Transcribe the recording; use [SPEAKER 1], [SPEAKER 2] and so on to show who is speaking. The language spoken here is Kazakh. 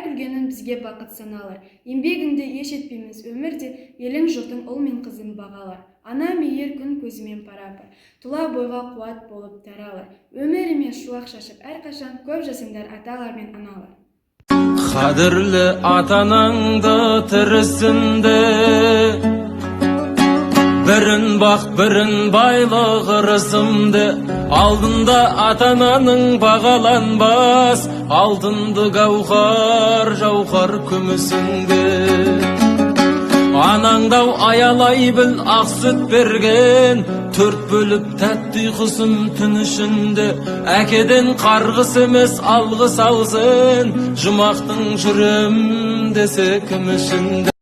[SPEAKER 1] күлгенің бізге бақыт саналар. Еңбегіңді еш етпейміз өмірде, елің жұртың ұл мен қызын бағалар. Ана мейір күн көзімен пара-пар, тұла бойға қуат болып таралар. Өміріме шуақ шашып, әрқашан көп жасыңдар аталар мен аналар.
[SPEAKER 2] Қадірлі ата-анаңды тірісінде, бірін бақ, бірін байлық ырысымды, алдында ата-ананың бағаланбас, алтынды гауһар, жауһар күмісіңді. Анаңдау аялай біл, ақ сүт берген, төрт бөліп тәтті ұйқысын түн ішінде. Әкеден қарғыс емес алғыс алсын, жұмақтың жүрем десе кім ішінде.